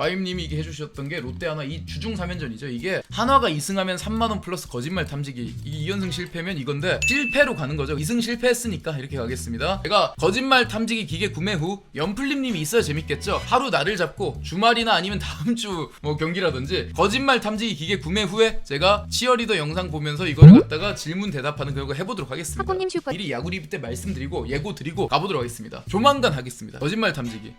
과임님이 이게 해주셨던 게 롯데 하나 이 주중 3연전이죠. 이게 한화가 2승하면 3만원 플러스 거짓말 탐지기, 이게 2연승 실패면 이건데 실패로 가는 거죠. 2승 실패했으니까 이렇게 가겠습니다. 제가 거짓말 탐지기 기계 구매 후 연플림님이 있어야 재밌겠죠. 하루 날을 잡고 주말이나 아니면 다음 주 뭐 경기라든지 거짓말 탐지기 기계 구매 후에 제가 치어리더 영상 보면서 이거를 갖다가 질문 대답하는 그런 거 해보도록 하겠습니다. 사부님 슈퍼 미리 야구 리뷰 때 말씀드리고 예고 드리고 가보도록 하겠습니다. 조만간 하겠습니다. 거짓말 탐지기.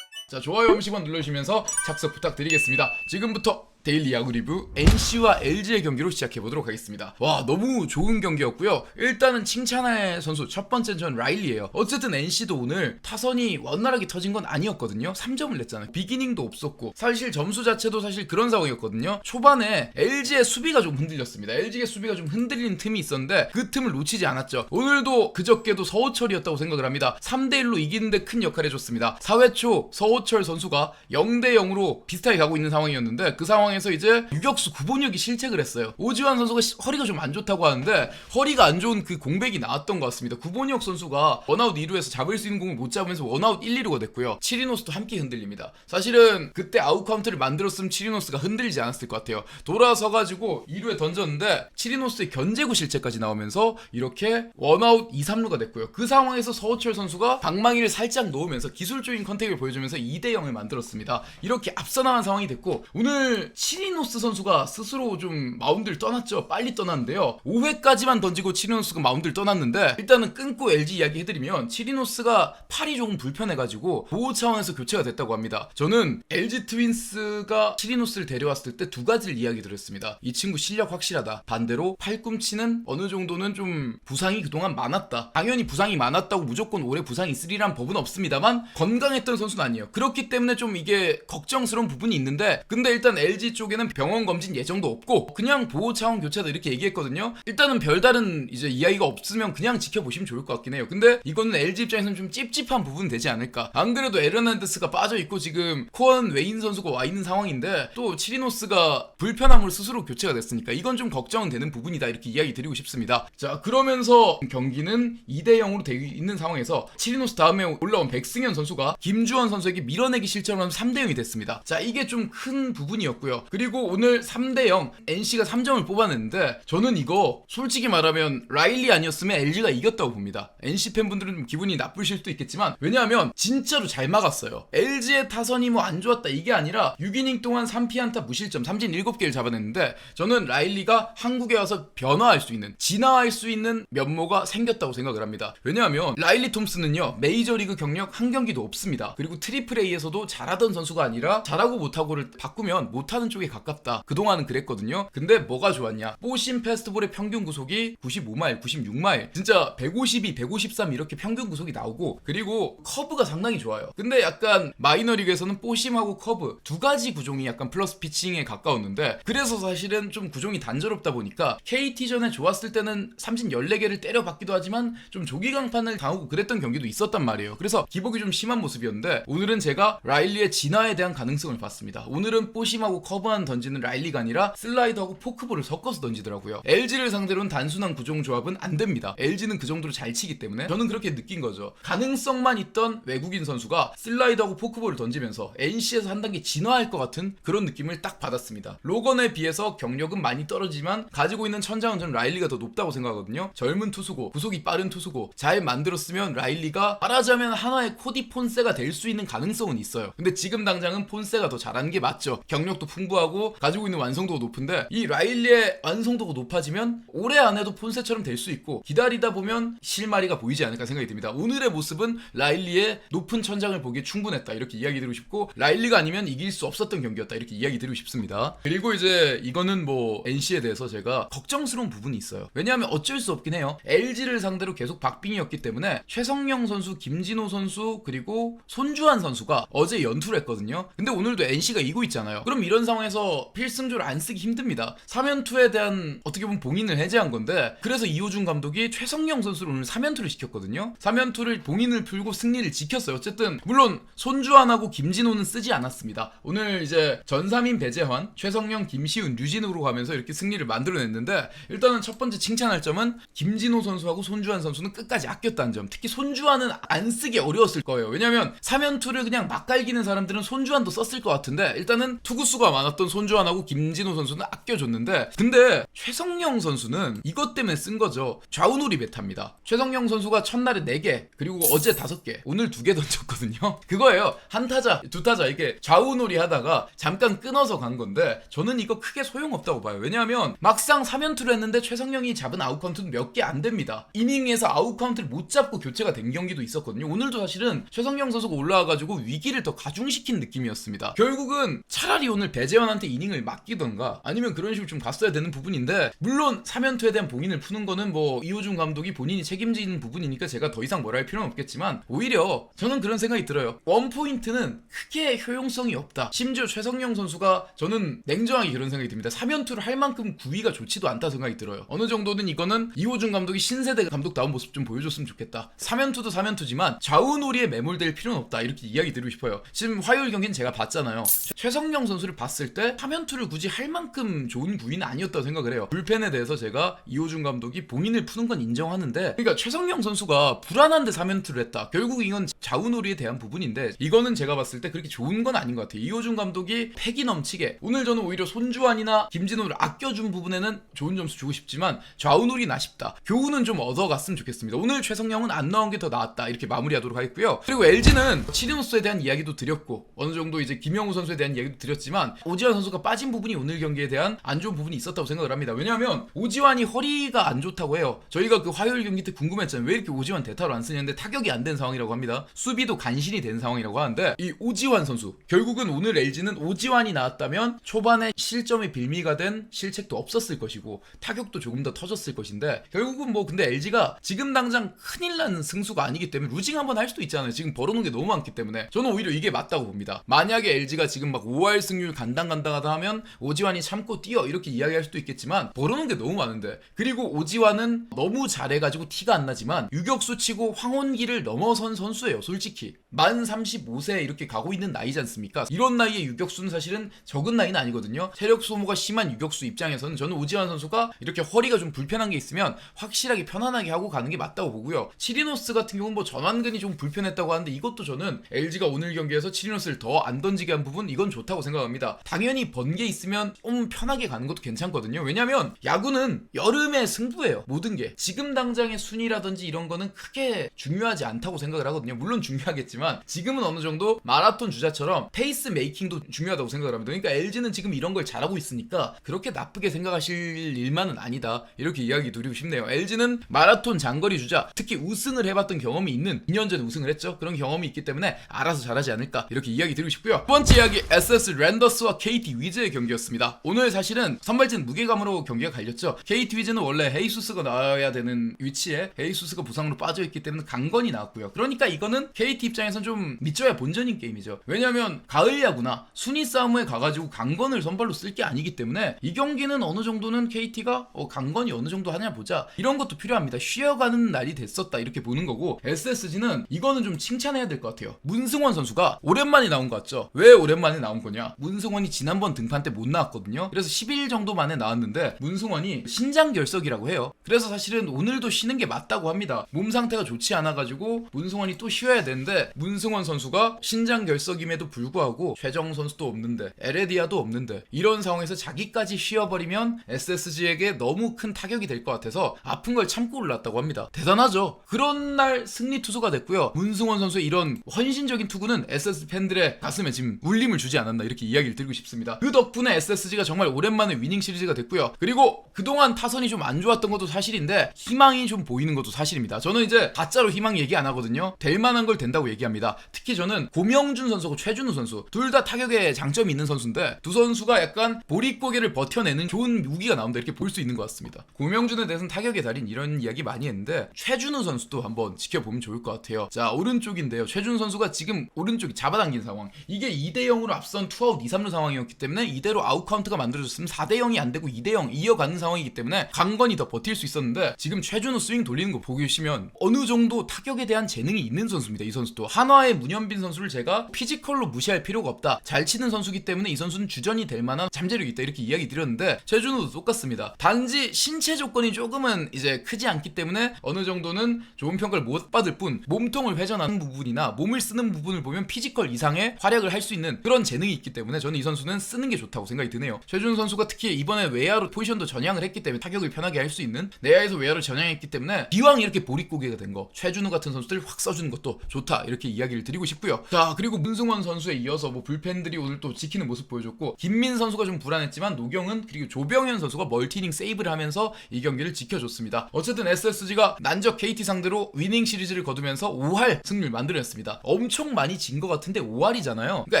자, 좋아요 한 번씩만 눌러주시면서 착석 부탁드리겠습니다. 지금부터 데일리 야구 리뷰 NC와 LG의 경기로 시작해보도록 하겠습니다. 와, 너무 좋은 경기였고요. 일단은 칭찬할 선수 첫 번째는 전 라일리예요. 어쨌든 NC도 오늘 타선이 원활하게 터진 건 아니었거든요. 3점을 냈잖아요. 비기닝도 없었고 사실 점수 자체도 사실 그런 상황이었거든요. 초반에 LG의 수비가 좀 흔들렸습니다. LG의 수비가 좀 흔들리는 틈이 있었는데 그 틈을 놓치지 않았죠. 오늘도 그저께도 서호철이었다고 생각을 합니다. 3대1로 이기는데 큰 역할을 해줬습니다. 4회 초 서호철 선수가 0대0으로 비슷하게 가고 있는 상황이었는데 그 상황에서 이제 유격수 구본혁이 실책을 했어요. 오지환 선수가 허리가 좀 안 좋다고 하는데 허리가 안 좋은 그 공백이 나왔던 것 같습니다. 구본혁 선수가 원아웃 2루에서 잡을 수 있는 공을 못 잡으면서 원아웃 1, 2루가 됐고요. 치리노스도 함께 흔들립니다. 사실은 그때 아웃 카운트를 만들었으면 치리노스가 흔들리지 않았을 것 같아요. 돌아서가지고 2루에 던졌는데 치리노스의 견제구 실책까지 나오면서 이렇게 원아웃 2, 3루가 됐고요. 그 상황에서 서호철 선수가 방망이를 살짝 놓으면서 기술적인 컨택을 보여주면서 2대0을 만들었습니다. 이렇게 앞서 나간 상황이 됐고 오늘 치리노스 선수가 스스로 좀 마운드를 떠났죠. 빨리 떠났는데요. 5회까지만 던지고 치리노스가 마운드를 떠났는데 일단은 끊고 LG 이야기 해드리면 치리노스가 팔이 조금 불편해가지고 보호 차원에서 교체가 됐다고 합니다. 저는 LG 트윈스가 치리노스를 데려왔을 때 두 가지를 이야기 드렸습니다. 이 친구 실력 확실하다. 반대로 팔꿈치는 어느 정도는 좀 부상이 그동안 많았다. 당연히 부상이 많았다고 무조건 올해 부상이 있으리란 법은 없습니다만 건강했던 선수는 아니에요. 그렇기 때문에 좀 이게 걱정스러운 부분이 있는데 근데 일단 LG 쪽에는 병원 검진 예정도 없고 그냥 보호 차원 교체다 이렇게 얘기했거든요. 일단은 별다른 이제 이야기가 없으면 그냥 지켜보시면 좋을 것 같긴 해요. 근데 이거는 LG 입장에서는 좀 찝찝한 부분 되지 않을까. 안 그래도 에르난데스가 빠져있고 지금 코언 웨인 선수가 와 있는 상황인데 또 치리노스가 불편함으로 스스로 교체가 됐으니까 이건 좀 걱정은 되는 부분이다 이렇게 이야기 드리고 싶습니다. 자, 그러면서 경기는 2대0으로 되어 있는 상황에서 치리노스 다음에 올라온 백승현 선수가 김주원 선수에게 밀어내기 실점을 하면서 3대0이 됐습니다. 자, 이게 좀 큰 부분이었고요. 그리고 오늘 3대0 NC가 3점을 뽑아냈는데 저는 이거 솔직히 말하면 라일리 아니었으면 LG가 이겼다고 봅니다. NC 팬분들은 좀 기분이 나쁘실 수도 있겠지만 왜냐하면 진짜로 잘 막았어요. LG의 타선이 뭐 안 좋았다 이게 아니라 6이닝 동안 3피안타 무실점 삼진 7개를 잡아냈는데 저는 라일리가 한국에 와서 변화할 수 있는 진화할 수 있는 면모가 생겼다고 생각을 합니다. 왜냐하면 라일리 톰슨은요 메이저리그 경력 한 경기도 없습니다. 그리고 트리플 A에서도 잘하던 선수가 아니라 잘하고 못하고를 바꾸면 못하는 쪽에 가깝다. 그동안은 그랬거든요. 근데 뭐가 좋았냐, 포심 패스트볼의 평균 구속이 95마일 96마일 진짜 152 153 이렇게 평균 구속이 나오고 그리고 커브가 상당히 좋아요. 근데 약간 마이너리그에서는 포심하고 커브 두 가지 구종이 약간 플러스 피칭에 가까웠는데 그래서 사실은 좀 구종이 단조롭다 보니까 KT전에 좋았을 때는 삼진 14개를 때려받기도 하지만 좀 조기강판을 당하고 그랬던 경기도 있었단 말이에요. 그래서 기복이 좀 심한 모습이었는데 오늘은 제가 라일리의 진화에 대한 가능성을 봤습니다. 오늘은 포심하고 커브만 던지는 라일리가 아니라 슬라이더하고 포크볼을 섞어서 던지더라고요. LG를 상대로는 단순한 구종 조합은 안 됩니다. LG는 그 정도로 잘 치기 때문에 저는 그렇게 느낀 거죠. 가능성만 있던 외국인 선수가 슬라이더하고 포크볼을 던지면서 NC에서 한 단계 진화할 것 같은 그런 느낌을 딱 받았습니다. 로건에 비해서 경력은 많이 떨어지지만 가지고 있는 천장은 저는 라일리가 더 높다고 생각하거든요. 젊은 투수고 구속이 빠른 투수고 잘 만들었으면 라일리가 말하자면 하나의 코디 폰세가 될 수 있는 가능성은 있어요. 근데 지금 당장은 폰세가 더 잘하는 게 맞죠. 경력도 풍부하고 가지고 있는 완성도가 높은데 이 라일리의 완성도가 높아지면 올해 안에도 폰세처럼 될 수 있고 기다리다 보면 실마리가 보이지 않을까 생각이 듭니다. 오늘의 모습은 라일리의 높은 천장을 보기에 충분했다 이렇게 이야기 드리고 싶고 라일리가 아니면 이길 수 없었던 경기였다 이렇게 이야기 드리고 싶습니다. 그리고 이제 이거는 뭐 NC에 대해서 제가 걱정스러운 부분이 있어요. 왜냐하면 어쩔 수 없긴 해요. LG를 상대로 계속 박빙이었기 때문에 최성령 선수, 김진호 선수 그리고 손주환 선수가 어제 연투를 했거든요. 근데 오늘도 NC가 이기고 있잖아요. 그럼 이런 상황 상황에서 필승조를 안 쓰기 힘듭니다. 3연투에 대한 어떻게 보면 봉인을 해제한 건데, 그래서 이호준 감독이 최성령 선수를 오늘 3연투를 시켰거든요. 3연투를 봉인을 풀고 승리를 지켰어요. 어쨌든 물론 손주환하고 김진호는 쓰지 않았습니다. 오늘 이제 전삼인 배재환, 최성령, 김시훈, 류진우로 가면서 이렇게 승리를 만들어냈는데, 일단은 첫 번째 칭찬할 점은 김진호 선수하고 손주환 선수는 끝까지 아꼈다는 점. 특히 손주환은 안 쓰기 어려웠을 거예요. 왜냐면 3연투를 그냥 막 갈기는 사람들은 손주환도 썼을 것 같은데, 일단은 투구수가 많았던 손주환하고 김진호 선수는 아껴줬는데, 근데 최성령 선수는 이것 때문에 쓴 거죠. 좌우놀이 메타입니다. 최성령 선수가 첫날에 4개, 그리고 어제 5개, 오늘 2개 던졌거든요. 그거예요. 한 타자, 두 타자 이렇게 좌우놀이 하다가 잠깐 끊어서 간 건데, 저는 이거 크게 소용없다고 봐요. 왜냐하면 막상 3연투를 했는데 최성령이 잡은 아웃카운트는 몇 개 안 됩니다. 이닝에서 아웃카운트를 못 잡고 교체가 된 경기도 있었거든요. 오늘도 사실은 최성령 선수가 올라와가지고 위기를 더 가중시킨 느낌이었습니다. 결국은 차라리 오늘 배재환한테 이닝을 맡기던가 아니면 그런 식으로 좀 갔어야 되는 부분인데, 물론 3연투에 대한 봉인을 푸는 거는 뭐 이호준 감독이 본인이 책임지는 부분이니까 제가 더 이상 뭐라 할 필요는 없겠지만, 오히려 저는 그런 생각이 들어요. 원포인트는 크게 효용성이 없다. 심지어 최성령 선수가, 저는 냉정하게 그런 생각이 듭니다. 3연투를 할 만큼 구위가 좋지도 않다 생각이 들어요. 어느 정도는 이거는 이호준 감독이 신세대 감독다운 모습 좀 보여줬으면 좋겠다. 3연투도 3연투지만 좌우놀이에 매몰될 필요는 없다. 이렇게 이야기 드리고 싶어요. 지금 화요일 경기는 제가 봤잖아요. 최성령 선수를 봤을 때 3연투를 굳이 할 만큼 좋은 구위는 아니었다고 생각을 해요. 불펜에 대해서 제가 이호준 감독이 봉인을 푸는 건 인정하는데, 그러니까 최성령 선수가 불안한데 3연투를 했다. 결국 이건 좌우놀이에 대한 부분인데, 이거는 제가 봤을 때 그렇게 좋은 건 아닌 것 같아요. 이호준 감독이 패기 넘치게, 오늘 저는 오히려 손주환이나 김진호를 아껴준 부분에는 좋은 점수 주고 싶지만 좌우놀이는 아쉽다. 교훈은 좀 얻어갔으면 좋겠습니다. 오늘 최성령은 안 나온 게 더 나았다. 이렇게 마무리하도록 하겠고요. 그리고 LG는 치리노스에 대한 이야기도 드렸고, 어느 정도 이제 김영우 선수에 대한 이야기도 드렸지만, 오지환 선수가 빠진 부분이 오늘 경기에 대한 안 좋은 부분이 있었다고 생각을 합니다. 왜냐하면 오지환이 허리가 안 좋다고 해요. 저희가 그 화요일 경기 때 궁금했잖아요. 왜 이렇게 오지환 대타로 안 쓰냐는데, 타격이 안 된 상황이라고 합니다. 수비도 간신히 된 상황이라고 하는데, 이 오지환 선수, 결국은 오늘 LG는 오지환이 나왔다면 초반에 실점이 빌미가 된 실책도 없었을 것이고 타격도 조금 더 터졌을 것인데, 결국은 뭐 근데 LG가 지금 당장 큰일 나는 승수가 아니기 때문에 루징 한번 할 수도 있잖아요. 지금 벌어놓은 게 너무 많기 때문에 저는 오히려 이게 맞다고 봅니다. 만약에 LG가 지금 막 5할 승률 간당간당하다 하면 오지환이 참고 뛰어 이렇게 이야기할 수도 있겠지만, 벌어놓은 게 너무 많은데, 그리고 오지환은 너무 잘해가지고 티가 안 나지만 유격수 치고 황혼기를 넘어선 선수예요. 솔직히 만 35세 이렇게 가고 있는 나이지 않습니까? 이런 나이에 유격수는 사실은 적은 나이는 아니거든요. 체력 소모가 심한 유격수 입장에서는 저는 오지환 선수가 이렇게 허리가 좀 불편한 게 있으면 확실하게 편안하게 하고 가는 게 맞다고 보고요. 치리노스 같은 경우는 뭐 전완근이 좀 불편했다고 하는데, 이것도 저는 LG가 오늘 경기에서 치리노스를 더 안 던지게 한 부분, 이건 좋다고 생각합니다. 당연히 번개 있으면 좀 편하게 가는 것도 괜찮거든요. 왜냐면 야구는 여름의 승부예요. 모든 게 지금 당장의 순위라든지 이런 거는 크게 중요하지 않다고 생각을 하거든요. 물론 중요하겠지만 지금은 어느 정도 마라톤 주자처럼 페이스 메이킹도 중요하다고 생각을 합니다. 그러니까 LG는 지금 이런 걸 잘하고 있으니까 그렇게 나쁘게 생각하실 일만은 아니다. 이렇게 이야기 드리고 싶네요. LG는 마라톤 장거리 주자, 특히 우승을 해봤던 경험이 있는, 2년 전에 우승을 했죠. 그런 경험이 있기 때문에 알아서 잘하지 않을까, 이렇게 이야기 드리고 싶고요. 두 번째 이야기, SS 랜더스와 KT 위즈의 경기였습니다. 오늘 사실은 선발진 무게감으로 경기가 갈렸죠. KT 위즈는 원래 헤이수스가 나와야 되는 위치에 헤이수스가 부상으로 빠져있기 때문에 강건이 나왔고요. 그러니까 이거는 KT 입장에서는 좀 믿져야 본전인 게임이죠. 왜냐면 가을 야구나 순위 싸움에 가가지고 강건을 선발로 쓸 게 아니기 때문에 이 경기는 어느 정도는 KT가 강건이 어느 정도 하냐 보자, 이런 것도 필요합니다. 쉬어가는 날이 됐었다, 이렇게 보는 거고, SSG는 이거는 좀 칭찬해야 될 것 같아요. 문승원 선수가 오랜만에 나온 것 같죠. 왜 오랜만에 나온 거냐, 문승원이 지난번 등판 때 못 나왔거든요. 그래서 10일 정도 만에 나왔는데 문승원이 신장 결석이라고 해요. 그래서 사실은 오늘도 쉬는 게 맞다고 합니다. 몸 상태가 좋지 않아가지고 문승원이 또 쉬어야 되는데, 문승원 선수가 신장 결석임에도 불구하고 최정 선수도 없는데 에레디아도 없는데 이런 상황에서 자기까지 쉬어버리면 SSG에게 너무 큰 타격이 될 것 같아서 아픈 걸 참고 올랐다고 합니다. 대단하죠. 그런 날 승리 투수가 됐고요. 문승원 선수의 이런 헌신적인 투구는 SSG 팬들의 가슴에 지금 울림을 주지 않았나, 이렇게 이야기를 드리고 싶습니다. 그 덕분에 SSG가 정말 오랜만에 위닝 시리즈가 됐고요. 그리고 그동안 타선이 좀 안 좋았던 것도 사실인데 희망이 좀 보이는 것도 사실입니다. 저는 이제 가짜로 희망 얘기 안 하거든요. 될 만한 걸 된다고 얘기합니다. 특히 저는 고명준 선수하고 최준우 선수 둘 다 타격에 장점이 있는 선수인데, 두 선수가 약간 보릿고개를 버텨내는 좋은 무기가 나온다, 이렇게 볼 수 있는 것 같습니다. 고명준에 대해서는 타격의 달인 이런 이야기 많이 했는데, 최준우 선수도 한번 지켜보면 좋을 것 같아요. 자, 오른쪽인데요. 최준우 선수가 지금 오른쪽이 잡아당긴 상황, 이게 2대0으로 앞선 투아웃 2, 3루 상황 상황이었기 때문에 이대로 아웃 카운트가 만들어졌으면 4대0이 안 되고 2대0 이어가는 상황이기 때문에 강건이 더 버틸 수 있었는데 지금 최준호 스윙 돌리는 거 보시면 어느 정도 타격에 대한 재능이 있는 선수입니다. 이 선수도 한화의 문현빈 선수를 제가 피지컬로 무시할 필요가 없다. 잘 치는 선수기 때문에 이 선수는 주전이 될 만한 잠재력이 있다. 이렇게 이야기 드렸는데 최준호도 똑같습니다. 단지 신체 조건이 조금은 이제 크지 않기 때문에 어느 정도는 좋은 평가를 못 받을 뿐 몸통을 회전하는 부분이나 몸을 쓰는 부분을 보면 피지컬 이상의 활약을 할 수 있는 그런 재능이 있기 때문에 저는 이 선수는 쓰는 게 좋다고 생각이 드네요. 최준호 선수가 특히 이번에 외야로 포지션도 전향을 했기 때문에 타격을 편하게 할 수 있는 내야에서 외야로 전향했기 때문에 기왕 이렇게 보릿고개가 된 거 최준호 같은 선수들 확 써주는 것도 좋다 이렇게 이야기를 드리고 싶고요. 자 그리고 문승원 선수에 이어서 뭐 불펜들이 오늘 또 지키는 모습 보여줬고 김민 선수가 좀 불안했지만 노경은 그리고 조병현 선수가 멀티닝 세이브를 하면서 이 경기를 지켜줬습니다. 어쨌든 SSG가 난적 KT 상대로 위닝 시리즈를 거두면서 5할 승리를 만들어냈습니다. 엄청 많이 진 것 같은데 5할이잖아요. 그러니까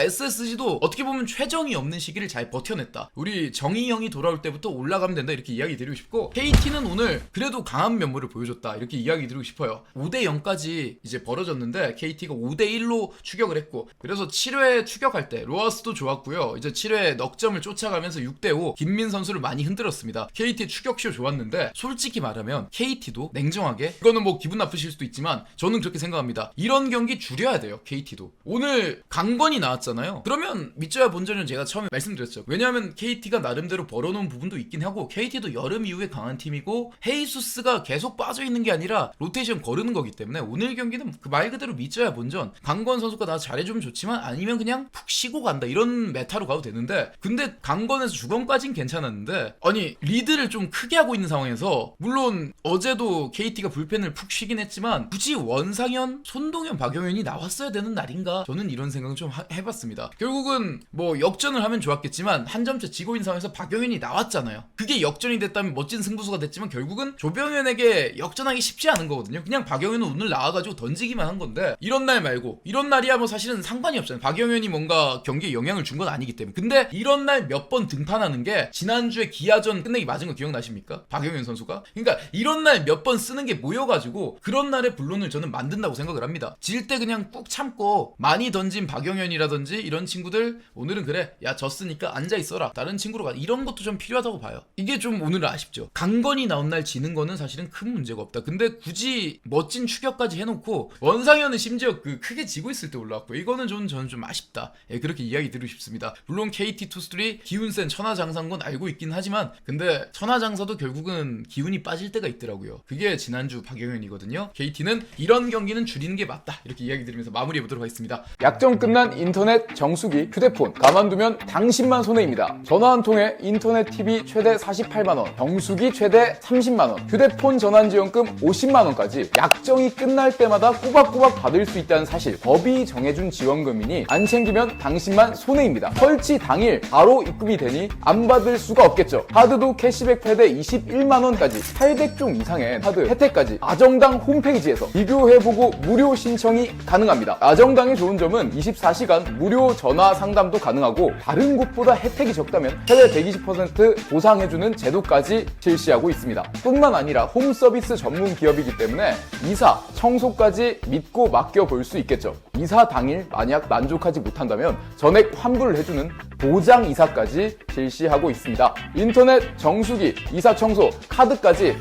SSG도 어떻게 보면 최정이 없는 시기를 잘 버텨냈다. 우리 정희 형이 돌아올 때부터 올라가면 된다 이렇게 이야기 드리고 싶고 KT는 오늘 그래도 강한 면모를 보여줬다 이렇게 이야기 드리고 싶어요. 5대0까지 이제 벌어졌는데 KT가 5대1로 추격을 했고 그래서 7회 추격할 때 로하스도 좋았고요. 이제 7회 넉점을 쫓아가면서 6대5 김민 선수를 많이 흔들었습니다. KT 추격쇼 좋았는데 솔직히 말하면 KT도 냉정하게 이거는 뭐 기분 나쁘실 수도 있지만 저는 그렇게 생각합니다. 이런 경기 줄여야 돼요. KT도 오늘 강건이 나왔잖아요. 그러면 믿져야 본전은 제가 처음에 말씀드렸죠. 왜냐하면 KT가 나름대로 벌어놓은 부분도 있긴 하고 KT도 여름 이후에 강한 팀이고 헤이수스가 계속 빠져있는 게 아니라 로테이션 거르는 거기 때문에 오늘 경기는 그 말 그대로 믿져야 본전 강건 선수가 나 잘해주면 좋지만 아니면 그냥 푹 쉬고 간다 이런 메타로 가도 되는데 근데 강건에서 주건까진 괜찮았는데 아니 리드를 좀 크게 하고 있는 상황에서 물론 어제도 KT가 불펜을 푹 쉬긴 했지만 굳이 원상현, 손동현, 박용현이 나왔어야 되는 날인가 저는 이런 생각을 좀 해봤습니다. 결국은 뭐 역전을 하면 좋았겠지만 한 점차 지고 있는 상황에서 박용현이 나왔잖아요. 그게 역전이 됐다면 멋진 승부수가 됐지만 결국은 조병현에게 역전하기 쉽지 않은 거거든요. 그냥 박용현은 오늘 나와가지고 던지기만 한 건데 이런 날 말고 이런 날이야 뭐 사실은 상관이 없잖아요. 박용현이 뭔가 경기에 영향을 준 건 아니기 때문에 근데 이런 날 몇 번 등판하는 게 지난주에 기아전 끝내기 맞은 거 기억나십니까? 박용현 선수가 그러니까 이런 날 몇 번 쓰는 게 모여가지고 그런 날의 본론을 저는 만든다고 생각을 합니다. 질 때 그냥 꾹 참고 많이 던진 박용현이라든지 이런 친구들 오늘은 그래 야 졌으니까 앉아있어라 다른 친구로 가 이런 것도 좀 필요하다고 봐요. 이게 좀 오늘은 아쉽죠. 강건이 나온 날 지는 거는 사실은 큰 문제가 없다. 근데 굳이 멋진 추격까지 해놓고 원상현은 심지어 그 크게 지고 있을 때 올라왔고 이거는 저는 좀 아쉽다. 예, 그렇게 이야기 드리고 싶습니다. 물론 KT 투수들이 기운 센 천하장사인 건 알고 있긴 하지만 근데 천하장사도 결국은 기운이 빠질 때가 있더라고요. 그게 지난주 박용현이거든요. KT는 이런 경기는 줄이는 게 맞다. 이렇게 이야기 드리면서 마무리해보도록 하겠습니다. 약정 끝난 인터넷 정수기 휴대폰 가만두면 당신만 손해입니다. 전화 한 통에 인터넷 TV 최대 48만원, 정수기 최대 30만원, 휴대폰 전환지원금 50만원까지 약정이 끝날 때마다 꼬박꼬박 받을 수 있다는 사실 법이 정해준 지원금이니 안 챙기면 당신만 손해입니다. 설치 당일 바로 입금이 되니 안 받을 수가 없겠죠. 카드도 캐시백 최대 21만원까지 800종 이상의 카드 혜택까지 아정당 홈페이지에서 비교해보고 무료 신청이 가능합니다. 아정당의 좋은 점은 24시간 무료 전화 상담도 가능하고 다른 곳보다 혜택이 적다면 최대 120% 보상해주는 제도까지 실시하고 있습니다. 뿐만 아니라 홈서비스 전문 기업이기 때문에 이사, 청소까지 믿고 맡겨볼 수 있겠죠. 이사 당일 만약 만족하지 못한다면 전액 환불을 해주는 보장 이사까지 실시하고 있습니다. 인터넷, 정수기, 이사 청소, 카드까지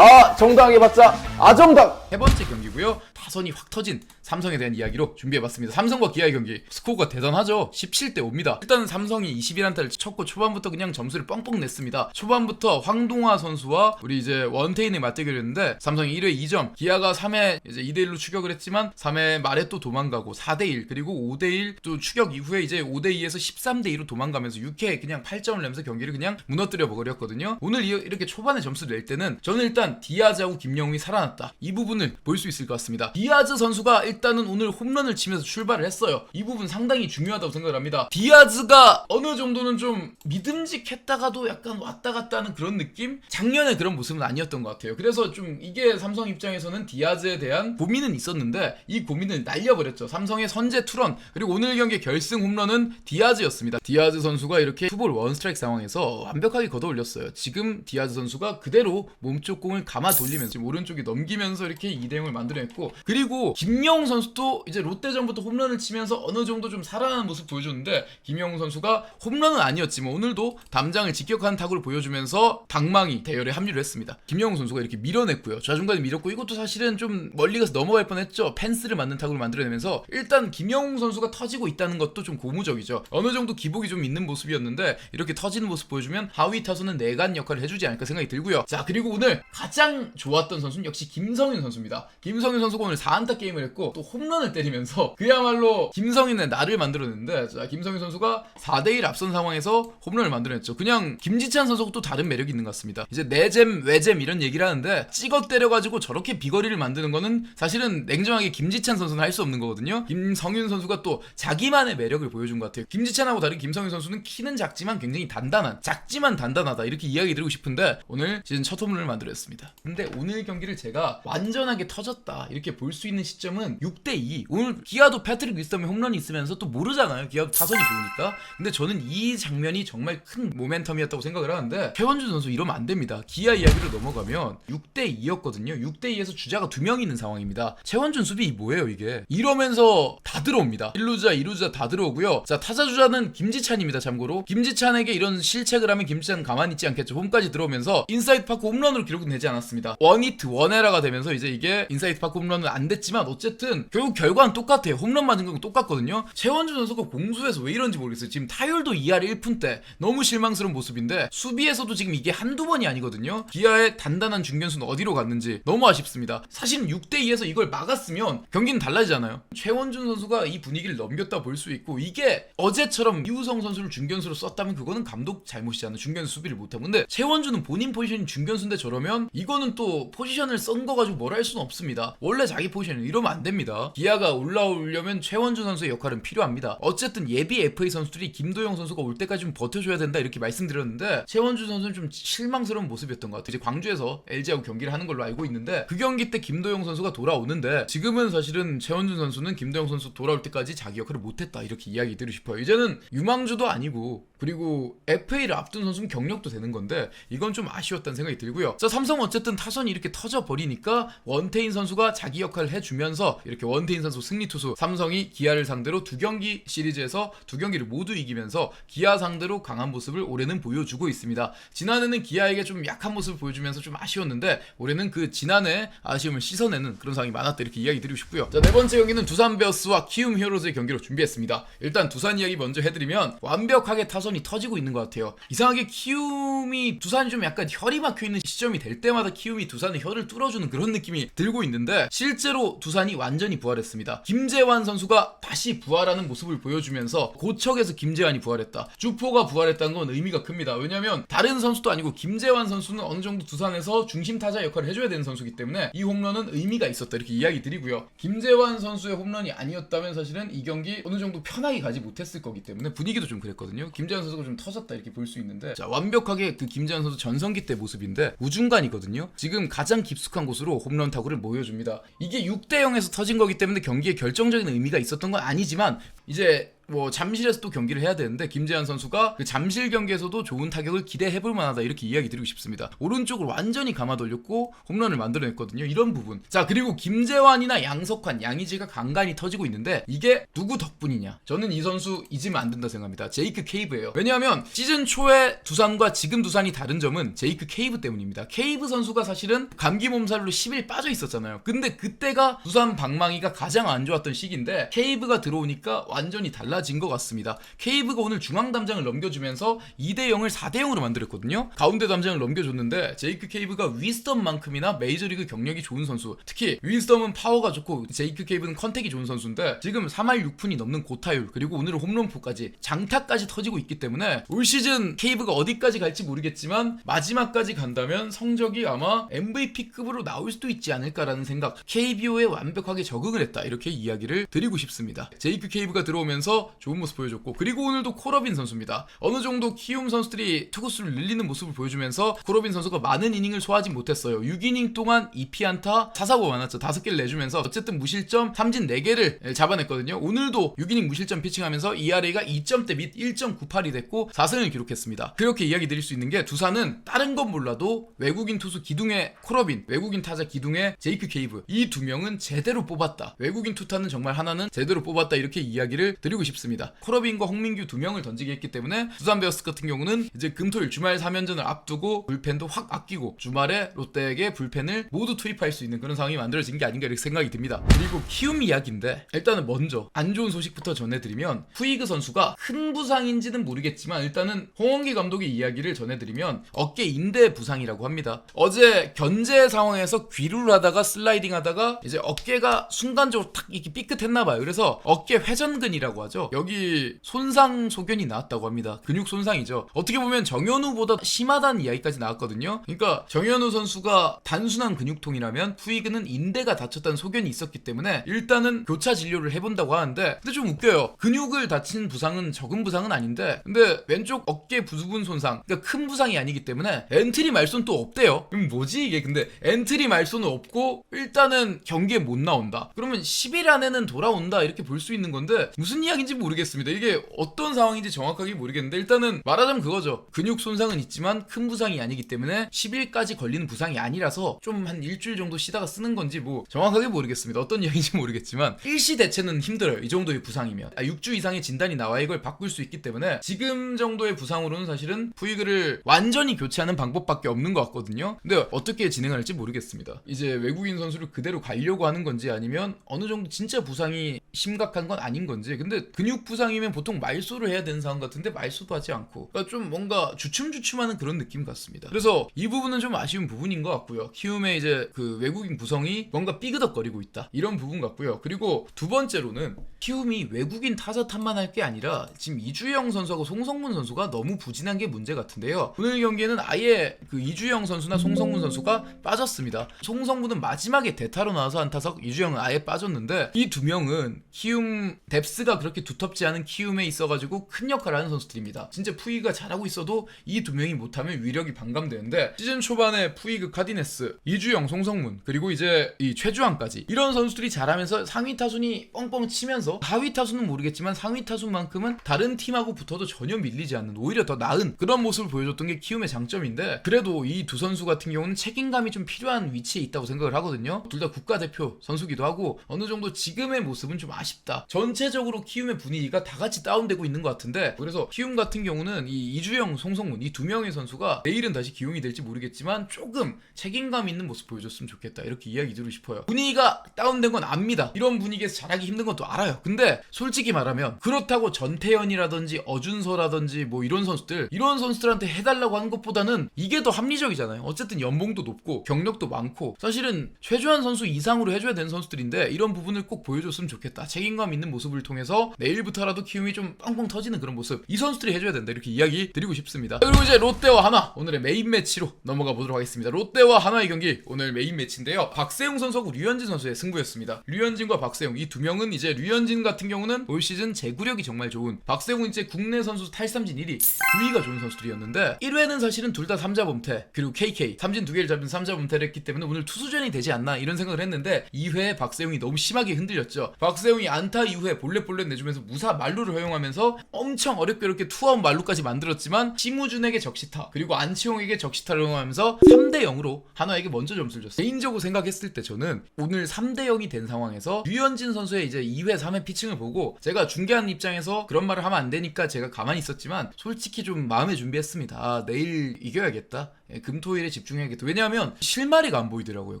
정당하게 받자 아정당! 세 번째 경기고요. 타선이 확 터진 삼성에 대한 이야기로 준비해봤습니다. 삼성과 기아의 경기 스코어가 대단하죠. 17대5입니다. 일단 삼성이 21안타를 쳤고 초반부터 그냥 점수를 뻥뻥 냈습니다. 초반부터 황동화 선수와 우리 이제 원태인의 맞대결이었는데 삼성이 1회 2점, 기아가 3회 이제 2대1로 추격을 했지만 3회 말에 또 도망가고 4대1 그리고 5대1 또 추격 이후에 이제 5대2에서 13대2로 도망가면서 6회 그냥 8점을 내면서 경기를 그냥 무너뜨려 버렸거든요. 오늘 이렇게 초반에 점수를 낼 때는 저는 일단 디아즈하고 김영웅이 살아났다. 이 부분을 볼 수 있을 것 같습니다. 디아즈 선수가 일단은 오늘 홈런을 치면서 출발을 했어요. 이 부분 상당히 중요하다고 생각을 합니다. 디아즈가 어느 정도는 좀 믿음직했다가도 약간 왔다 갔다 하는 그런 느낌? 작년에 그런 모습은 아니었던 것 같아요. 그래서 좀 이게 삼성 입장에서는 디아즈에 대한 고민은 있었는데 이 고민을 날려버렸죠. 삼성의 선제 투런 그리고 오늘 경기 결승 홈런은 디아즈였습니다. 디아즈 선수가 이렇게 투볼 원스트라이크 상황에서 완벽하게 걷어올렸어요. 지금 디아즈 선수가 그대로 몸쪽 공을 감아 돌리면서 지금 오른쪽에 넘기면서 이렇게 2대0을 만들어냈고 그리고 김영웅 선수도 이제 롯데전부터 홈런을 치면서 어느 정도 좀 살아나는 모습 보여줬는데 김영웅 선수가 홈런은 아니었지만 오늘도 담장을 직격하는 타구를 보여주면서 방망이 대열에 합류를 했습니다. 김영웅 선수가 이렇게 밀어냈고요. 좌중간에 밀었고 이것도 사실은 좀 멀리 가서 넘어갈 뻔했죠. 펜스를 맞는 타구를 만들어내면서 일단 김영웅 선수가 터지고 있다는 것도 좀 고무적이죠. 어느 정도 기복이 좀 있는 모습이었는데 이렇게 터지는 모습 보여주면 하위 타수는 내간 역할을 해주지 않을까 생각이 들고요. 자, 그리고 오늘 가장 좋았던 선수는 역시 김성윤 선수입니다. 김성윤 선수가 오늘 4안타 게임을 했고 또 홈런을 때리면서 그야말로 김성윤의 날을 만들어냈는데, 자, 김성윤 선수가 4대1 앞선 상황에서 홈런을 만들어냈죠. 그냥 김지찬 선수가 또 다른 매력이 있는 것 같습니다. 이제 내잼 외잼 이런 얘기를 하는데 찍어 때려가지고 저렇게 비거리를 만드는 거는 사실은 냉정하게 김지찬 선수는 할 수 없는 거거든요. 김성윤 선수가 또 자기만의 매력을 보여준 것 같아요. 김지찬하고 다른 김성윤 선수는 키는 작지만 굉장히 단단한, 작지만 단단하다 이렇게 이야기 드리고 싶은데 오늘 시즌 첫 홈런을 만들어냈습니다. 근데 오늘 경기를 제가 완전하게 터졌다 이렇게 볼 수 있는 시점은 6대2. 오늘 기아도 패트릭 위스덤의 홈런이 있으면서 또 모르잖아요. 기아도 타선이 좋으니까. 근데 저는 이 장면이 정말 큰 모멘텀이었다고 생각을 하는데 최원준 선수 이러면 안 됩니다. 기아 이야기로 넘어가면 6대2였거든요. 6대2에서 주자가 2명 있는 상황입니다. 최원준 수비 뭐예요 이게? 이러면서 다 들어옵니다. 1루자 2루자 다 들어오고요. 자, 타자 주자는 김지찬입니다. 참고로 김지찬에게 이런 실책을 하면 김지찬은 가만히 있지 않겠죠. 홈까지 들어오면서 인사이드 파크 홈런으로 기록은 되지 않았습니다. 원히트 원에러가 되면서 이제 이게 인사이드 파크 홈런은 안 됐지만 어쨌든 결국 결과는 똑같아요. 홈런 맞은 건 똑같거든요. 최원준 선수가 공수에서 왜 이런지 모르겠어요. 지금 타율도 2할 1푼대 너무 실망스러운 모습인데 수비에서도 지금 이게 한두 번이 아니거든요. 기아의 단단한 중견수는 어디로 갔는지 너무 아쉽습니다. 사실 6대2에서 이걸 막았으면 경기는 달라지잖아요. 최원준 선수가 이 분위기를 넘겼다 볼 수 있고, 이게 어제처럼 이우성 선수를 중견수로 썼다면 그거는 감독 잘못이잖아요. 중견수 수비를 못하고. 근데 최원준은 본인 포지션이 중견수인데 저러면 이거는 또 포지션을 썬 거 가지고 뭐라 할 수는 없습니다. 원래 자기 포지션은 이러면 안 됩니다. 기아가 올라오려면 최원준 선수의 역할은 필요합니다. 어쨌든 예비 FA 선수들이 김도영 선수가 올 때까지 좀 버텨줘야 된다 이렇게 말씀드렸는데 최원준 선수는 좀 실망스러운 모습이었던 것 같아요. 이제 광주에서 LG하고 경기를 하는 걸로 알고 있는데 그 경기 때 김도영 선수가 돌아오는데 지금은 사실은 최원준 선수는 김도영 선수 돌아올 때까지 자기 역할을 못했다 이렇게 이야기 드리고 싶어요. 이제는 유망주도 아니고 그리고 FA를 앞둔 선수는 경력도 되는 건데 이건 좀 아쉬웠다는 생각이 들고요. 자, 삼성 어쨌든 타선이 이렇게 터져버리니까 원태인 선수가 자기 역할을 해주면서 이렇게 원태인 선수 승리 투수, 삼성이 기아를 상대로 2경기 시리즈에서 2경기를 모두 이기면서 기아 상대로 강한 모습을 올해는 보여주고 있습니다. 지난해는 기아에게 좀 약한 모습을 보여주면서 좀 아쉬웠는데 올해는 그 지난해 아쉬움을 씻어내는 그런 상황이 많았다 이렇게 이야기 드리고 싶고요. 자, 네 번째 경기는 두산 베어스와 키움 히어로즈의 경기로 준비했습니다. 일단 두산 이야기 먼저 해드리면 완벽하게 타선이 터지고 있는 것 같아요. 이상하게 키움이 두산이 좀 약간 혈이 막혀있는 시점이 될 때마다 키움이 두산의 혈을 뚫어주는 그런 느낌이 들고 있는데 실제로 두산이 완전히 부활했습니다. 김재환 선수가 다시 부활하는 모습을 보여주면서 고척에서 김재환이 부활했다. 주포가 부활했다는 건 의미가 큽니다. 왜냐면 다른 선수도 아니고 김재환 선수는 어느 정도 두산에서 중심 타자 역할을 해줘야 되는 선수이기 때문에 이 홈런은 의미가 있었다 이렇게 이야기 드리고요. 김재환 선수의 홈런이 아니었다면 사실은 이 경기 어느 정도 편하게 가지 못했을 거기 때문에 분위기도 좀 그랬거든요. 김재환 선수가 좀 터졌다 이렇게 볼 수 있는데, 자, 완벽하게 그 김재환 선수 전성기 때 모습인데 우중간이거든요. 지금 가장 깊숙한 곳으로 홈런 타구를 모여줍니다. 이게 6대0에서 터진 거기 때문에 경기에 결정적인 의미가 있었던 건 아니지만 이제 뭐 잠실에서 또 경기를 해야 되는데 김재환 선수가 그 잠실 경기에서도 좋은 타격을 기대해볼 만하다 이렇게 이야기 드리고 싶습니다. 오른쪽으로 완전히 감아 돌렸고 홈런을 만들어냈거든요. 이런 부분. 자, 그리고 김재환이나 양석환, 양의지가 간간히 터지고 있는데 이게 누구 덕분이냐? 저는 이 선수 잊으면 안 된다 생각합니다. 제이크 케이브예요. 왜냐하면 시즌 초에 두산과 지금 두산이 다른 점은 제이크 케이브 때문입니다. 케이브 선수가 사실은 감기 몸살로 10일 빠져 있었잖아요. 근데 그때가 두산 방망이가 가장 안 좋았던 시기인데 케이브가 들어오니까 완전히 달라진 것 같습니다. 케이브가 오늘 중앙 담장을 넘겨주면서 2대0을 4대0으로 만들었거든요. 가운데 담장을 넘겨줬는데 제이크 케이브가 윈스턴만큼이나 메이저리그 경력이 좋은 선수, 특히 윈스턴은 파워가 좋고 제이크 케이브는 컨택이 좋은 선수인데 지금 3할 6푼이 넘는 고타율, 그리고 오늘은 홈런포까지 장타까지 터지고 있기 때문에 올 시즌 케이브가 어디까지 갈지 모르겠지만 마지막까지 간다면 성적이 아마 MVP급으로 나올 수도 있지 않을까라는 생각, KBO에 완벽하게 적응을 했다 이렇게 이야기를 드리고 싶습니다. 제이크 케이브가 들어오면서 하면서 좋은 모습 보여줬고, 그리고 오늘도 코러빈 선수입니다. 어느 정도 키움 선수들이 투구수를 늘리는 모습을 보여주면서 코러빈 선수가 많은 이닝을 소화하지 못했어요. 6이닝 동안 2피안타 4사고 많았죠. 5개를 내주면서 어쨌든 무실점 삼진 4개를 잡아냈거든요. 오늘도 6이닝 무실점 피칭하면서 ERA가 2점대 및 1.98이 됐고 4승을 기록했습니다. 그렇게 이야기 드릴 수 있는 게 두산은 다른 건 몰라도 외국인 투수 기둥의 코러빈, 외국인 타자 기둥의 제이크 케이브, 이 두 명은 제대로 뽑았다. 외국인 투타는 정말 하나는 제대로 뽑았다. 이렇게 이야기를 드리고 싶습니다. 코러빈과 홍민규 두 명을 던지게 했기 때문에 두산 베어스 같은 경우는 이제 금토일 주말 3연전을 앞두고 불펜도 확 아끼고 주말에 롯데에게 불펜을 모두 투입할 수 있는 그런 상황이 만들어진 게 아닌가 이렇게 생각이 듭니다. 그리고 키움 이야기인데 일단은 먼저 안 좋은 소식부터 전해드리면 푸이그 선수가 큰 부상인지는 모르겠지만 일단은 홍원기 감독의 이야기를 전해드리면 어깨 인대 부상이라고 합니다. 어제 견제 상황에서 귀루를 하다가 슬라이딩 하다가 이제 어깨가 순간적으로 탁 이렇게 삐끗했나봐요. 그래서 어깨 회전근이라고 하죠. 여기 손상 소견이 나왔다고 합니다. 근육 손상이죠. 어떻게 보면 정현우보다 심하다는 이야기까지 나왔거든요. 그러니까 정현우 선수가 단순한 근육통이라면 푸이그는 인대가 다쳤다는 소견이 있었기 때문에 일단은 교차 진료를 해본다고 하는데, 근데 좀 웃겨요. 근육을 다친 부상은 적은 부상은 아닌데 근데 왼쪽 어깨 부분 손상, 그러니까 큰 부상이 아니기 때문에 엔트리 말손 또 없대요. 그럼 뭐지 이게? 근데 엔트리 말손은 없고 일단은 경기에 못 나온다. 그러면 10일 안에는 돌아온다 이렇게 볼 수 있는 건데 무슨 이야기인지 모르겠습니다. 이게 어떤 상황인지 정확하게 모르겠는데 일단은 말하자면 그거죠. 근육 손상은 있지만 큰 부상이 아니기 때문에 10일까지 걸리는 부상이 아니라서 좀 한 일주일 정도 쉬다가 쓰는 건지 뭐 정확하게 모르겠습니다. 어떤 이야기인지 모르겠지만 일시 대체는 힘들어요. 이 정도의 부상이면 6주 이상의 진단이 나와야 이걸 바꿀 수 있기 때문에 지금 정도의 부상으로는 사실은 푸이그를 완전히 교체하는 방법밖에 없는 것 같거든요. 근데 어떻게 진행을 할지 모르겠습니다. 이제 외국인 선수를 그대로 가려고 하는 건지 아니면 어느 정도 진짜 부상이 심각한 건 아닌 건지. 근데 근육 부상이면 보통 말소를 해야 되는 상황 같은데 말소도 하지 않고, 그러니까 좀 뭔가 주춤주춤하는 그런 느낌 같습니다. 그래서 이 부분은 좀 아쉬운 부분인 것 같고요. 키움의 이제 그 외국인 구성이 뭔가 삐그덕거리고 있다, 이런 부분 같고요. 그리고 두 번째로는 키움이 외국인 타자 탓만 할 게 아니라 지금 이주영 선수하고 송성문 선수가 너무 부진한 게 문제 같은데요. 오늘 경기에는 아예 그 이주영 선수나 송성문 선수가 빠졌습니다. 송성문은 마지막에 대타로 나와서 한 타석, 이주영은 아예 빠졌는데 이 두 명은 키움 뎁스가 그렇게 두텁지 않은 키움에 있어가지고 큰 역할을 하는 선수들입니다. 진짜 푸이가 잘하고 있어도 이 두 명이 못하면 위력이 반감되는데 시즌 초반에 푸이그, 카디네스, 이주영, 송성문, 그리고 이제 이 최주환까지 이런 선수들이 잘하면서 상위 타순이 뻥뻥 치면서 하위 타순은 모르겠지만 상위 타순만큼은 다른 팀하고 붙어도 전혀 밀리지 않는, 오히려 더 나은 그런 모습을 보여줬던 게 키움의 장점인데, 그래도 이 두 선수 같은 경우는 책임감이 좀 필요한 위치에 있다고 생각을 하거든요. 둘 다 국가대표 선수기도 하고 어느 정도 지금의 모습은 좀 아쉽다. 전체적으로 키움의 분위기가 다 같이 다운되고 있는 것 같은데, 그래서 키움 같은 경우는 이 이주영, 송성문 이 두 명의 선수가 내일은 다시 기용이 될지 모르겠지만 조금 책임감 있는 모습 보여줬으면 좋겠다, 이렇게 이야기 드리고 싶어요. 분위기가 다운된 건 압니다. 이런 분위기에서 잘하기 힘든 것도 알아요. 근데 솔직히 말하면 그렇다고 전태현이라든지 어준서라든지 뭐 이런 선수들한테 해달라고 하는 것보다는 이게 더 합리적이잖아요. 어쨌든 연봉도 높고 경력도 많고 사실은 최주환 선수 이상으로 해줘야 되는 선수들인데 이런 부분을 꼭 보여줬으면 좋겠다. 책임감 있는 모습을 통해서 내일부터라도 키움이 좀 빵빵 터지는 그런 모습, 이 선수들이 해줘야 된다, 이렇게 이야기 드리고 싶습니다. 그리고 이제 롯데와 한화, 오늘의 메인 매치로 넘어가 보도록 하겠습니다. 롯데와 한화의 경기 오늘 메인 매치인데요. 박세웅 선수하고 류현진 선수의 승부였습니다. 류현진과 박세웅 이 두 명은 이제 류현진 같은 경우는 올 시즌 제구력이 정말 좋은, 박세웅은 이제 국내 선수 탈삼진 1위, 구위가 좋은 선수들이었는데 1회는 사실은 둘 다 3자 범퇴 그리고 KK 삼진 2개를 잡은 3자 범퇴를 했기 때문에 오늘 투수전이 되지 않나 이런 생각을 했는데 2회에 박세웅이 너무 심하게 흔들렸죠. 박세웅이 안타 이후에 볼넷 내주면서 무사 만루를 허용하면서 엄청 어렵게 투아웃 만루까지 만들었지만 심우준에게 적시타 그리고 안치홍에게 적시타를 허용하면서 3대0으로 한화에게 먼저 점수를 줬어요. 개인적으로 생각했을 때 저는 오늘 3대0이 된 상황에서 류현진 선수의 이제 2회 3회 피칭을 보고 제가 중계하는 입장에서 그런 말을 하면 안 되니까 제가 가만히 있었지만 솔직히 좀 마음에 준비했습니다. 아, 내일 이겨야겠다. 금토일에 집중해야겠다. 왜냐하면 실마리가 안 보이더라고요.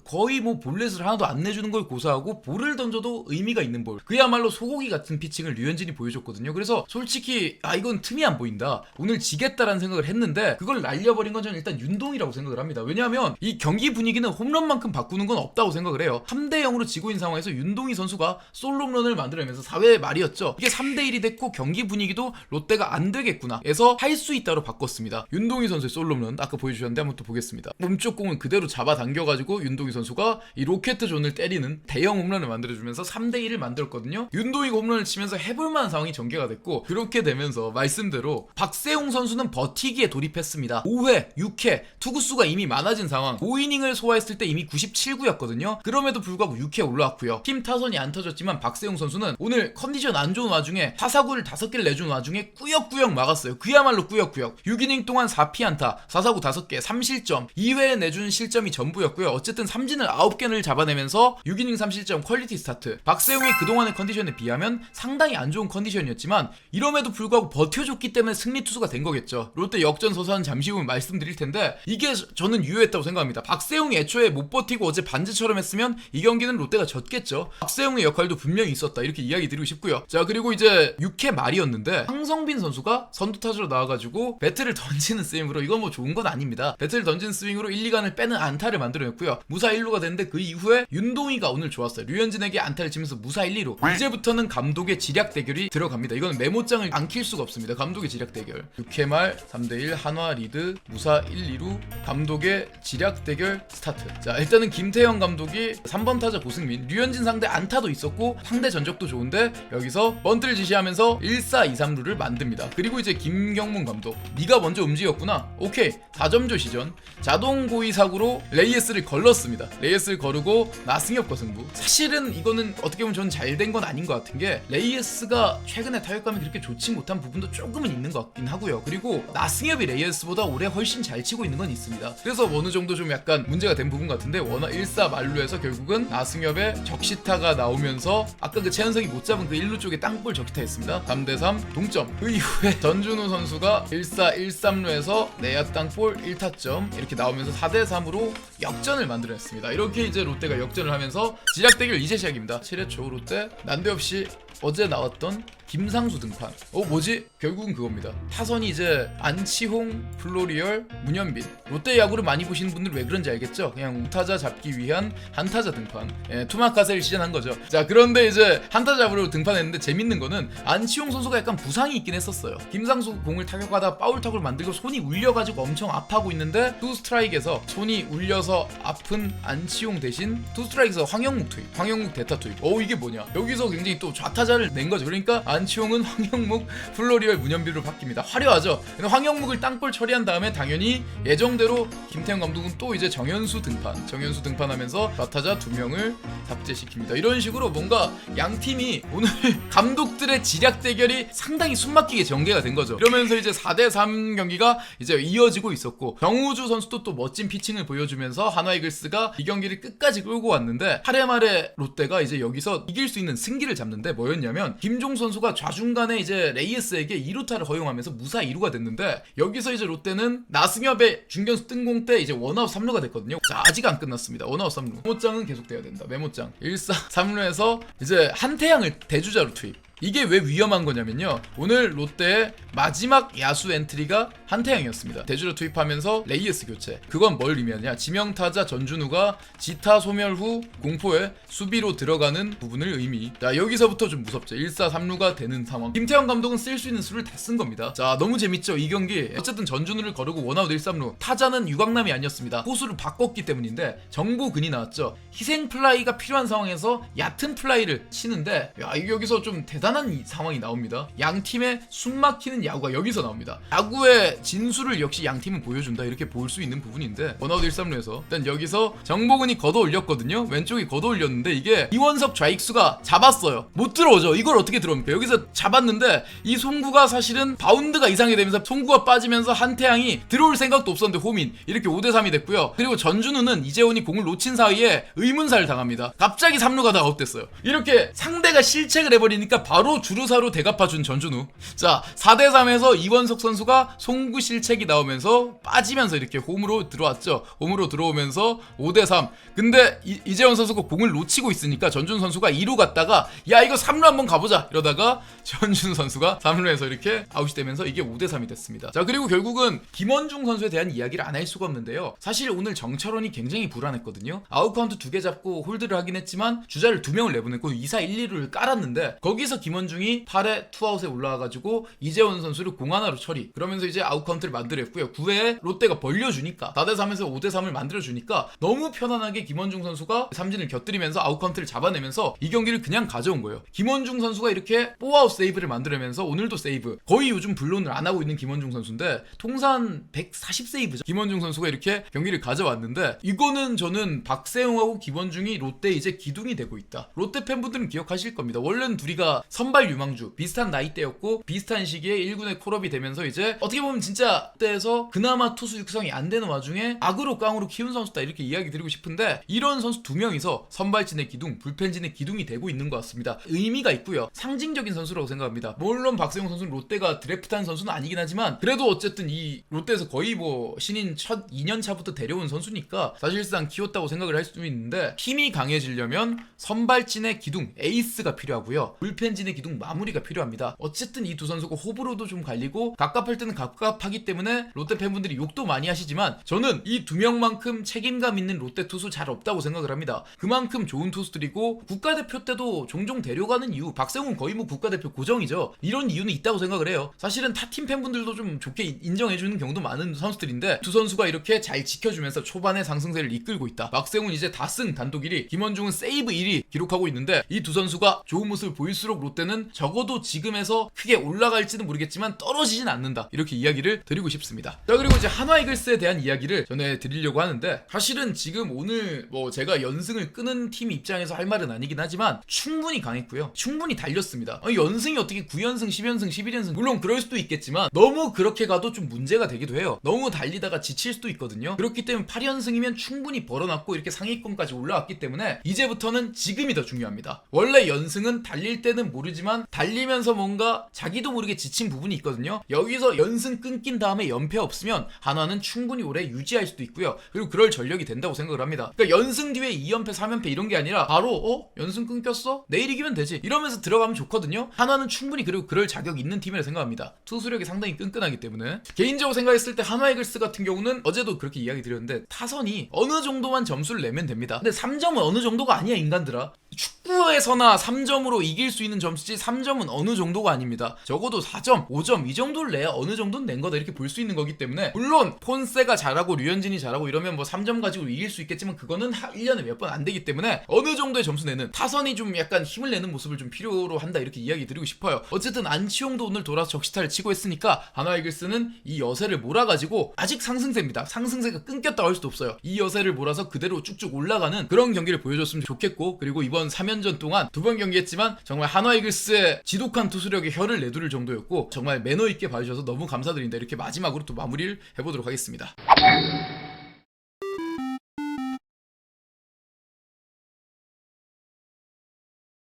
거의 뭐 볼넷을 하나도 안 내주는 걸 고사하고 볼을 던져도 의미가 있는 볼, 그야말로 소고기 같은 피칭을 류현진이 보여줬거든요. 그래서 솔직히 이건 틈이 안 보인다, 오늘 지겠다라는 생각을 했는데 그걸 날려버린 건 저는 일단 윤동이라고 생각을 합니다. 왜냐하면 이 경기 분위기는 홈런만큼 바꾸는 건 없다고 생각을 해요. 3대0으로 지고 있는 상황에서 윤동이 선수가 솔로홈런을 만들어내면서 4회 말이었죠. 이게 3대1이 됐고 경기 분위기도 롯데가 안 되겠구나 해서 할 수 있다로 바꿨습니다. 윤동이 선수의 솔로홈런 아까 보여주셨는데 나왔는데 한번 또 보겠습니다. 몸쪽 공은 그대로 잡아당겨가지고 윤동희 선수가 이 로켓 존을 때리는 대형 홈런을 만들어주면서 3대1을 만들었거든요. 윤동희가 홈런을 치면서 해볼만한 상황이 전개가 됐고, 그렇게 되면서 말씀대로 박세웅 선수는 버티기에 돌입했습니다. 5회, 6회 투구수가 이미 많아진 상황, 5이닝을 소화했을 때 이미 97구였거든요. 그럼에도 불구하고 6회 올라왔고요. 팀 타선이 안 터졌지만 박세웅 선수는 오늘 컨디션 안 좋은 와중에 타사구를 5개를 내준 와중에 꾸역꾸역 막았어요. 그야말로 꾸역꾸역. 6이닝 동안 4피안타, 4사구 5개, 3실점, 2회에 내준 실점이 전부였고요. 어쨌든 삼진을 9개를 잡아내면서 6이닝 3실점 퀄리티 스타트. 박세웅의 그동안의 컨디션에 비하면 상당히 안 좋은 컨디션이었지만 이럼에도 불구하고 버텨줬기 때문에 승리 투수가 된 거겠죠. 롯데 역전 서사는 잠시 후에 말씀드릴 텐데 이게 저는 유효했다고 생각합니다. 박세웅이 애초에 못 버티고 어제 반지처럼 했으면 이 경기는 롯데가 졌겠죠. 박세웅의 역할도 분명히 있었다, 이렇게 이야기 드리고 싶고요. 자, 그리고 이제 6회 말이었는데 황성빈 선수가 선두타자로 나와가지고 배트를 던지는 스윙으로, 이건 뭐 좋은 건 아닙니다. 배트를 던지는 스윙으로 1, 2간을 빼는 안타를 만들어냈고요. 무사 1루가 됐는데 그 이후에 윤동희가 오늘 좋았어요. 류현진에게 안타를 치면서 무사 1, 2루. 이제부터는 감독의 지략 대결이 들어갑니다. 이건 메모장을 안 킬 수가 없습니다. 감독의 지략 대결. 6회 말 3대1 한화 리드, 무사 1, 2루, 감독의 지략 대결 스타트. 자, 일단은 김태형 감독이 3번 타자 고승민, 류현진 상대 안타도 있었고 상대 전적도 좋은데 여기서 번트를 지시하면서 1-4, 2-3루를 만듭니다. 그리고 이제 김경문 감독, 네가 먼저 움직였구나, 오케이 4점조 시전 자동 고의 사구로 레이에스를 걸렀습니다. 레이에스를 거르고 나승엽과 승부. 사실은 이거는 어떻게 보면 저는 잘 된 건 아닌 것 같은 게, 레이에스가 최근에 타격감이 그렇게 좋지 못한 부분도 조금은 있는 것 같긴 하고요. 그리고 나승엽이 레이에스보다 올해 훨씬 잘 치고 있는 건 있습니다. 그래서 어느 정도 좀 약간 문제가 된 부분 같은데, 워낙 1-4 만루에서 결국은 나승엽의 적시타가 나오면서 아까 그 최현석이 못 잡은 그 1루 쪽에 땅볼 적시타 했습니다. 3대3 동점. 그 이후에 전준우 선수가 1-4, 1-3루에서 내야 땅볼 1타점 이렇게 나오면서 4대3으로 역전을 만들어냈습니다. 이렇게 이제 롯데가 역전을 하면서 지략 대결 이제 시작입니다. 7회 초 롯데 난데없이 어제 나왔던 김상수 등판. 뭐지? 결국은 그겁니다. 타선이 이제 안치홍, 플로리얼, 문현빈. 롯데 야구를 많이 보시는 분들은 왜 그런지 알겠죠? 그냥 우타자 잡기 위한 한타자 등판. 투마카세를 시전한 거죠. 자, 그런데 이제 한타자 잡으러 등판했는데 재밌는 거는 안치홍 선수가 약간 부상이 있긴 했었어요. 김상수 공을 타격하다 파울타구를 만들고 손이 울려가지고 엄청 아파하고 있는데 투 스트라이크에서 손이 울려서 아픈 안치홍 대신 투 스트라이크에서 황영묵 투입, 황영묵 대타 투입. 이게 뭐냐? 여기서 굉장히 또 좌타자를 낸 거죠. 그러니까 안치홍은 황영묵, 플로리얼, 문현빈으로 바뀝니다. 화려하죠. 근데 황영묵을 땅볼 처리한 다음에 당연히 예정대로 김태형 감독은 또 이제 정현수 등판하면서 좌타자 2명을 삭제시킵니다. 이런 식으로 뭔가 양 팀이 오늘 감독들의 지략 대결이 상당히 숨막히게 전개가 된 거죠. 이러면서 이제 4대3 경기가 이제 이어지고 있었고, 정우주 선수도 또 멋진 피칭을 보여주면서 한화 이글스가 이 경기를 끝까지 끌고 왔는데, 8회 말에 롯데가 이제 여기서 이길 수 있는 승기를 잡는데 뭐였냐면, 김종 선수가 좌중간에 이제 레이에스에게 2루타를 허용하면서 무사 2루가 됐는데, 여기서 이제 롯데는 나승엽의 중견수 뜬공 때 이제 원아웃 3루가 됐거든요. 자, 아직 안 끝났습니다. 원아웃 3루. 메모장은 계속돼야 된다. 메모장 1-4, 3루에서 이제 한태양을 대주자로 투입. 이게 왜 위험한 거냐면요, 오늘 롯데의 마지막 야수 엔트리가 한태양이었습니다. 대주로 투입하면서 레이에스 교체. 그건 뭘 의미하냐, 지명타자 전준우가 지타 소멸 후 공포에 수비로 들어가는 부분을 의미. 자, 여기서부터 좀 무섭죠. 1-4, 3루가 되는 상황. 김태형 감독은 쓸 수 있는 수를 다 쓴 겁니다. 자, 너무 재밌죠 이 경기. 어쨌든 전준우를 거르고 원아웃 1-3루. 타자는 유광남이 아니었습니다. 포수를 바꿨기 때문인데 정보근이 나왔죠. 희생 플라이가 필요한 상황에서 얕은 플라이를 치는데, 야, 여기서 좀 대단한 상황이 나옵니다. 양 팀의 숨막히는 야구가 여기서 나옵니다. 야구의 진수를 역시 양 팀은 보여준다, 이렇게 볼 수 있는 부분인데, 원아웃 1-3루에서 일단 여기서 정보근이 걷어 올렸거든요. 왼쪽이 걷어 올렸는데 이게 이원석 좌익수가 잡았어요. 못 들어오죠. 이걸 어떻게 들어옵니까? 여기서 잡았는데 이 송구가 사실은 바운드가 이상이 되면서 송구가 빠지면서 한태양이 들어올 생각도 없었는데 홈인. 이렇게 5대3이 됐고요. 그리고 전준우는 이재원이 공을 놓친 사이에 의문사를 당합니다. 갑자기 3루가 다 아웃됐어요. 이렇게 상대가 실책을 해버리니까 바로 주루사로 대갚아준 전준우. 자, 4대3에서 이원석 선수가 송구 실책이 나오면서 빠지면서 이렇게 홈으로 들어왔죠. 홈으로 들어오면서 5대3. 근데 이재원 선수가 공을 놓치고 있으니까 전준우 선수가 2루 갔다가 야, 이거 3루 한번 가보자 이러다가 전준우 선수가 3루에서 이렇게 아웃이 되면서 이게 5대3이 됐습니다. 자, 그리고 결국은 김원중 선수에 대한 이야기를 안 할 수가 없는데요. 사실 오늘 정철원이 굉장히 불안했거든요. 아웃카운트 2개 잡고 홀드를 하긴 했지만 주자를 2명을 내보냈고 2-4, 1-2루를 깔았는데, 거기서 김원중이 8회 투아웃에 올라와가지고 이재원 선수를 공하나로 처리. 그러면서 이제 아웃카운트를 만들어냈고요. 9회에 롯데가 벌려주니까 4대3에서 5대3을 만들어주니까 너무 편안하게 김원중 선수가 삼진을 곁들이면서 아웃카운트를 잡아내면서 이 경기를 그냥 가져온 거예요. 김원중 선수가 이렇게 4아웃 세이브를 만들어내면서 오늘도 세이브, 거의 요즘 불론을 안 하고 있는 김원중 선수인데 통산 140 세이브죠. 김원중 선수가 이렇게 경기를 가져왔는데, 이거는 저는 박세웅하고 김원중이 롯데 이제 기둥이 되고 있다. 롯데 팬분들은 기억하실 겁니다. 원래는 둘이가 선발 유망주, 비슷한 나이대였고 비슷한 시기에 1군에 콜업이 되면서 이제 어떻게 보면 진짜 롯데에서 그나마 투수 육성이 안 되는 와중에 악으로 깡으로 키운 선수다, 이렇게 이야기 드리고 싶은데, 이런 선수 두 명이서 선발진의 기둥, 불펜진의 기둥이 되고 있는 것 같습니다. 의미가 있고요. 상징적인 선수라고 생각합니다. 물론 박세웅 선수는 롯데가 드래프트한 선수는 아니긴 하지만 그래도 어쨌든 이 롯데에서 거의 뭐 신인 첫 2년차부터 데려온 선수니까 사실상 키웠다고 생각을 할 수도 있는데, 힘이 강해지려면 선발진의 기둥, 에이스가 필요하고요. 불펜진의 기둥, 마무리가 필요합니다. 어쨌든 이 두 선수가 호불호도 좀 갈리고 갑갑할 때는 갑갑하기 때문에 롯데 팬분들이 욕도 많이 하시지만, 저는 이 두 명만큼 책임감 있는 롯데 투수 잘 없다고 생각을 합니다. 그만큼 좋은 투수들이고 국가대표 때도 종종 데려가는 이유, 박세웅은 거의 뭐 국가대표 고정이죠. 이런 이유는 있다고 생각을 해요. 사실은 타팀 팬분들도 좀 좋게 인정해주는 경우도 많은 선수들인데, 두 선수가 이렇게 잘 지켜주면서 초반에 상승세를 이끌고 있다. 박세웅은 이제 다승 단독 1위, 김원중은 세이브 1위 기록하고 있는데, 이 두 선수가 좋은 모습을 보일수록 롯데는 적어도 지금에서 크게 올라갈지는 모르겠지만 떨어지진 않는다, 이렇게 이야기를 드리고 싶습니다. 자, 그리고 이제 한화 이글스에 대한 이야기를 전해드리려고 하는데, 사실은 지금 오늘 뭐 제가 연승을 끄는 팀 입장에서 할 말은 아니긴 하지만 충분히 강했고요. 충분히 달렸습니다. 연승이 어떻게 9연승, 10연승, 11연승, 물론 그럴 수도 있겠지만 너무 그렇게 가도 좀 문제가 되기도 해요. 너무 달리다가 지칠 수도 있거든요. 그렇기 때문에 8연승이면 충분히 벌어놨고 이렇게 상위권까지 올라왔기 때문에 이제부터는 지금이 더 중요합니다. 원래 연승은 달릴 때는 모르지만 달리면서 뭔가 자기도 모르게 지친 부분이 있거든요. 여기서 연승 끊긴 다음에 연패 없으면 한화는 충분히 오래 유지할 수도 있고요. 그리고 그럴 전력이 된다고 생각을 합니다. 그러니까 연승 뒤에 2연패, 3연패 이런 게 아니라 바로 연승 끊겼어? 내일 이기면 되지, 이러면서 들어가면 좋거든요. 한화는 충분히 그리고 그럴 자격 있는 팀이라 생각합니다. 투수력이 상당히 끈끈하기 때문에. 개인적으로 생각했을 때 한화 이글스 같은 경우는 어제도 그렇게 이야기 드렸는데, 타선이 어느 정도만 점수를 내면 됩니다. 근데 3점은 어느 정도가 아니야, 인간들아. 축구에서나 3점으로 이길 수 있는 점수지 3점은 어느 정도가 아닙니다. 적어도 4점, 5점 이 정도를 내야 어느 정도는 낸 거다, 이렇게 볼 수 있는 거기 때문에, 물론 폰세가 잘하고 류현진이 잘하고 이러면 뭐 3점 가지고 이길 수 있겠지만 그거는 1년에 몇 번 안 되기 때문에 어느 정도의 점수 내는 타선이 좀 약간 힘을 내는 모습을 좀 필요로 한다, 이렇게 이야기 드리고 싶어요. 어쨌든 안치홍도 오늘 돌아서 적시타를 치고 했으니까 한화 이글스는 이 여세를 몰아가지고, 아직 상승세입니다. 상승세가 끊겼다고 할 수도 없어요. 이 여세를 몰아서 그대로 쭉쭉 올라가는 그런 경기를 보여줬으면 좋겠고, 그리고 이번 3연전 동안 2번 경기했지만 정말 한화 이글스의 지독한 투수력에 혀를 내두를 정도였고, 정말 매너 있게 봐주셔서 너무 감사드립니다. 이렇게 마지막으로 또 마무리를 해보도록 하겠습니다.